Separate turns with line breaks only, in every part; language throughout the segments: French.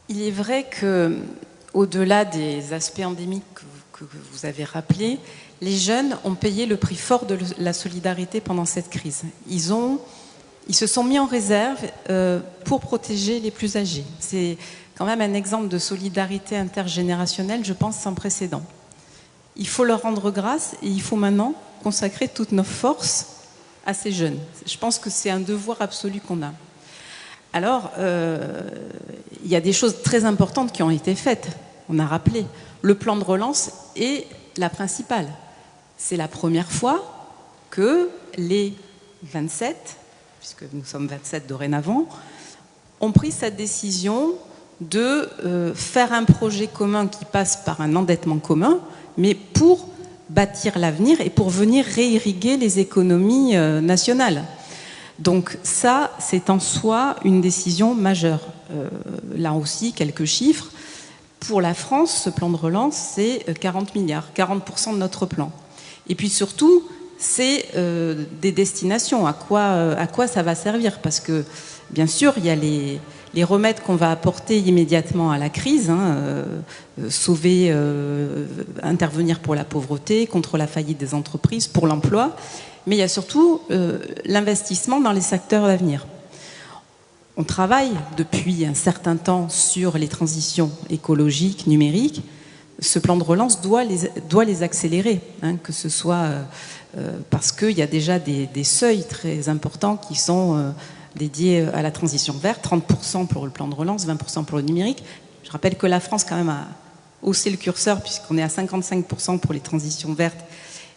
Il est vrai que, au-delà des aspects endémiques que vous avez rappelés, les jeunes ont payé le prix fort de la solidarité pendant cette crise. Ils se sont mis en réserve pour protéger les plus âgés. C'est quand même un exemple de solidarité intergénérationnelle, je pense, sans précédent. Il faut leur rendre grâce et il faut maintenant consacrer toutes nos forces à ces jeunes. Je pense que c'est un devoir absolu qu'on a. Alors, il y a des choses très importantes qui ont été faites. On a rappelé, le plan de relance est la principale. C'est la première fois que les 27, puisque nous sommes 27 dorénavant, ont pris cette décision de faire un projet commun qui passe par un endettement commun, mais pour bâtir l'avenir et pour venir réirriguer les économies nationales. Donc ça, c'est en soi une décision majeure. Là aussi, quelques chiffres. Pour la France, ce plan de relance, c'est 40 milliards, 40% de notre plan. Et puis surtout, c'est des destinations. À quoi ça va servir? Parce que, bien sûr, il y a les remèdes qu'on va apporter immédiatement à la crise, sauver, intervenir pour la pauvreté, contre la faillite des entreprises, pour l'emploi. Mais il y a surtout l'investissement dans les secteurs d'avenir. On travaille depuis un certain temps sur les transitions écologiques, numériques. Ce plan de relance doit les accélérer, que ce soit parce qu'il y a déjà des seuils très importants qui sont dédiés à la transition verte, 30% pour le plan de relance, 20% pour le numérique. Je rappelle que la France quand même a haussé le curseur puisqu'on est à 55% pour les transitions vertes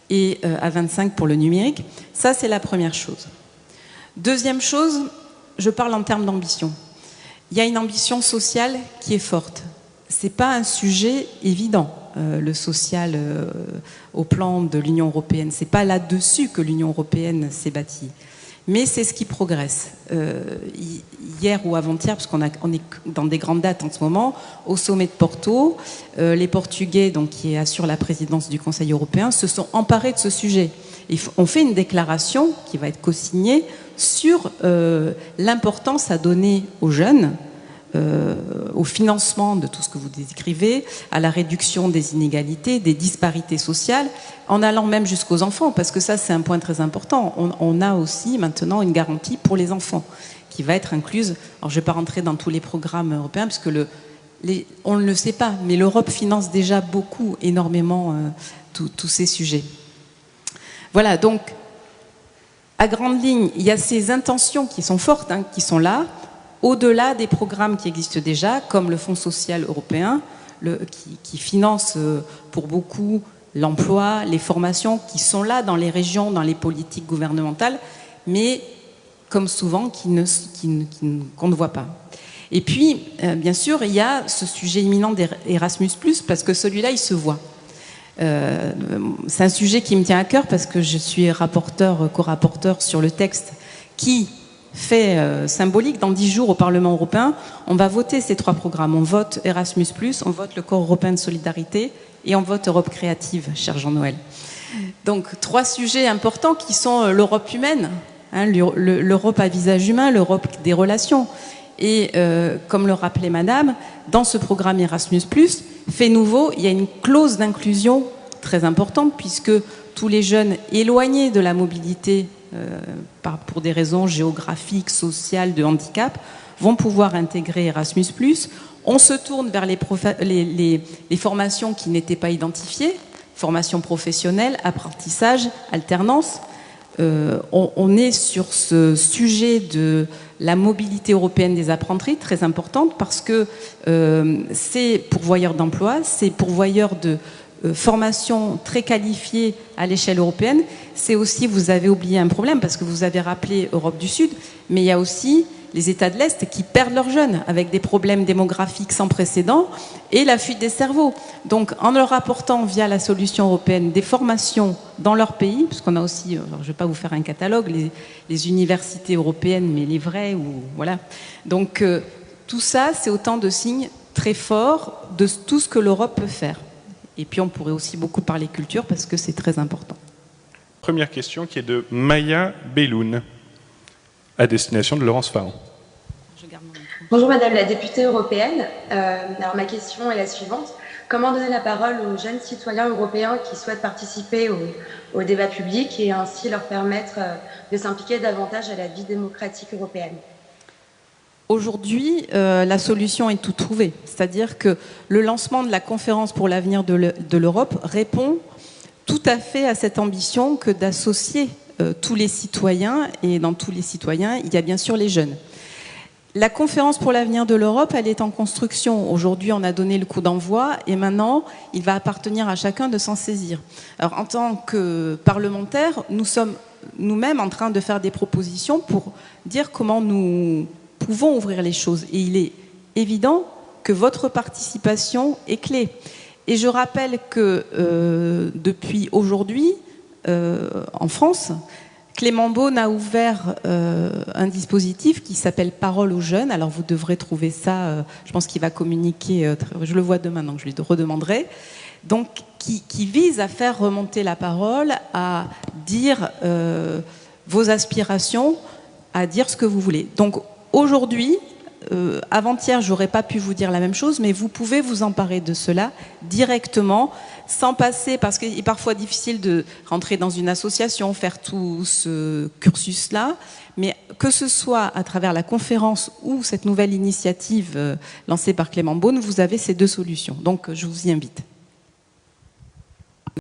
et à 25% pour le numérique. Ça, c'est la première chose. Deuxième chose, je parle en termes d'ambition. Il y a une ambition sociale qui est forte. Ce n'est pas un sujet évident, le social au plan de l'Union européenne. Ce n'est pas là-dessus que l'Union européenne s'est bâtie. Mais c'est ce qui progresse. Hier ou avant-hier, parce qu'on est dans des grandes dates en ce moment, au sommet de Porto, les Portugais, donc, qui assurent la présidence du Conseil européen, se sont emparés de ce sujet. On fait une déclaration qui va être co-signée sur l'importance à donner aux jeunes, au financement de tout ce que vous décrivez, à la réduction des inégalités, des disparités sociales, en allant même jusqu'aux enfants, parce que ça c'est un point très important. On a aussi maintenant une garantie pour les enfants qui va être incluse. Alors je ne vais pas rentrer dans tous les programmes européens, parce que on ne le sait pas, mais l'Europe finance déjà beaucoup, énormément, tous ces sujets. Voilà, donc à grande ligne, il y a ces intentions qui sont fortes, qui sont là, au-delà des programmes qui existent déjà, comme le Fonds social européen, qui finance pour beaucoup l'emploi, les formations, qui sont là dans les régions, dans les politiques gouvernementales, mais comme souvent, qu'on ne voit pas. Et puis, bien sûr, il y a ce sujet imminent d'Erasmus+, parce que celui-là, il se voit. C'est un sujet qui me tient à cœur parce que je suis co-rapporteur sur le texte qui fait symbolique. Dans 10 jours au Parlement européen, on va voter ces 3 programmes. On vote Erasmus+, on vote le Corps européen de solidarité et on vote Europe créative, cher Jean-Noël. Donc 3 sujets importants qui sont l'Europe humaine, l'Europe à visage humain, l'Europe des relations. Et comme le rappelait Madame, dans ce programme Erasmus+, fait nouveau, il y a une clause d'inclusion très importante puisque tous les jeunes éloignés de la mobilité pour des raisons géographiques, sociales, de handicap, vont pouvoir intégrer Erasmus+. On se tourne vers les formations qui n'étaient pas identifiées, formation professionnelle, apprentissage, alternance. On est sur ce sujet de la mobilité européenne des apprentis, très importante, parce que c'est pourvoyeur d'emploi, c'est pourvoyeur de formation très qualifiée à l'échelle européenne. C'est aussi, vous avez oublié un problème, parce que vous avez rappelé Europe du Sud, mais il y a aussi les États de l'Est qui perdent leurs jeunes avec des problèmes démographiques sans précédent et la fuite des cerveaux. Donc en leur apportant via la solution européenne des formations dans leur pays, puisqu'on a aussi, alors je ne vais pas vous faire un catalogue, les universités européennes, mais les vraies, voilà. Donc tout ça, c'est autant de signes très forts de tout ce que l'Europe peut faire. Et puis on pourrait aussi beaucoup parler culture parce que c'est très important.
Première question qui est de Maya Belloun, à destination de Laurence Farran.
Je garde mon micro.
Bonjour Madame la députée européenne. Alors ma question est la suivante. Comment donner la parole aux jeunes citoyens européens qui souhaitent participer au débat public et ainsi leur permettre de s'impliquer davantage à la vie démocratique européenne?
Aujourd'hui, la solution est toute trouvée. C'est-à-dire que le lancement de la conférence pour l'avenir de l'Europe répond tout à fait à cette ambition que d'associer tous les citoyens, et dans tous les citoyens, il y a bien sûr les jeunes. La conférence pour l'avenir de l'Europe, elle est en construction. Aujourd'hui, on a donné le coup d'envoi et maintenant, il va appartenir à chacun de s'en saisir. Alors, en tant que parlementaires, nous sommes nous-mêmes en train de faire des propositions pour dire comment nous pouvons ouvrir les choses. Et il est évident que votre participation est clé. Et je rappelle que depuis aujourd'hui, en France, Clément Beaune a ouvert un dispositif qui s'appelle Parole aux jeunes. Alors vous devrez trouver ça, je pense qu'il va communiquer, je le vois demain, donc je lui redemanderai. Donc qui vise à faire remonter la parole, à dire vos aspirations, à dire ce que vous voulez. Donc aujourd'hui, avant-hier, j'aurais pas pu vous dire la même chose, mais vous pouvez vous emparer de cela directement, sans passer, parce qu'il est parfois difficile de rentrer dans une association, faire tout ce cursus-là, mais que ce soit à travers la conférence ou cette nouvelle initiative lancée par Clément Beaune, vous avez ces deux solutions. Donc je vous y invite.